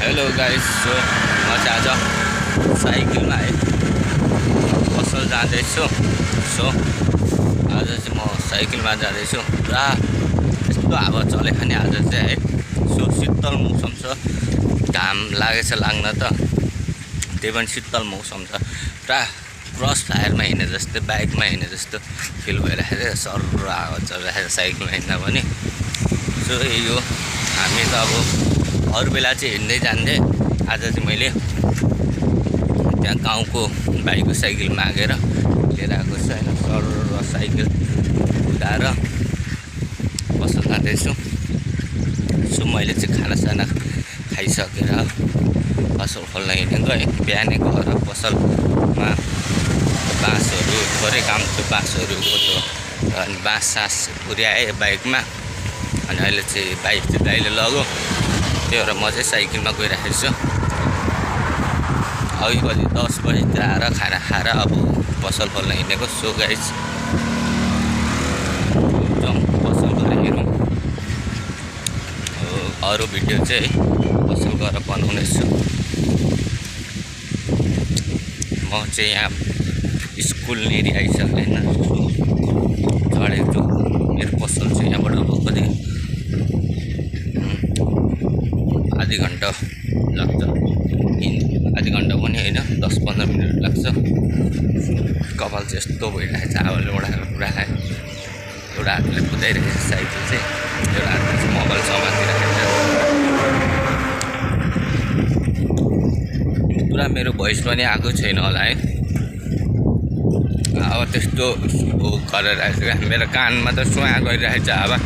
Hello guys, so म चाहिँ आज साइकलमा है पसल जाँदैछु। सो आज चाहिँ म साइकलमा जाँदैछु। पुरा यस्तो हावा चलेको नि आज चाहिँ है। सो शीतल मौसम छ, घाम लागेछ लाग्न त, त्यही पनि शीतल मौसम छ। पुरा क्रस फायरमा हिँडे जस्तै, बाइकमा हिँडे जस्तो फिल भइरहेको छ। सर हावा चलिरहेको छ साइकलमा हिँड्दा पनि। सो यही हो, हामी त अब अरू बेला चाहिँ हिँड्दै जान्थे। आज चाहिँ मैले त्यहाँ गाउँको भाइको साइकल मागेर लिएर आएको छु होइन। सर साइकल कुदाएर पसल जाँदैछु। सो मैले चाहिँ खानासाना खाइसकेर पसल खोल्न हिँडेको है। बिहानै गएर पसलमा बाँसहरू थोरै काम थियो, बाँसहरूको त्यो अनि बाँस सास पुर्याएँ बाइकमा। अनि अहिले चाहिँ बाइक चाहिँ दाइले लग्यो, त्यही भएर म चाहिँ साइकलमा गइरहेको छु। अघि कति 10 बजीतिर आएर खाना खाएर अब पसल खोल्न हिँडेको। सो गाइस जाउँ पसल गएर हेरौँ। अरू भिडियो चाहिँ पसल गएर बनाउनेछु। म चाहिँ यहाँ स्कुल नेरी आइसकेँ होइन। चढेको छु। मेरो पसल चाहिँ यहाँबाट अब कति आधी घन्टा लाग्छ, आधी घन्टा पनि होइन, 10-15 मिनट लाग्छ। कपाल चाहिँ यस्तो भइरहेको छ हावाले उडाएर पुरा है। एउटा हातले कुदाइरहेको छ साइकल चाहिँ, एउटा हातले चाहिँ मोबाइल समातिरहेको छ। पुरा मेरो भोइस पनि आएको छैन होला है। अब त्यस्तो गरेर मेरो कानमा त सुहा गरिरहेको छ हावा।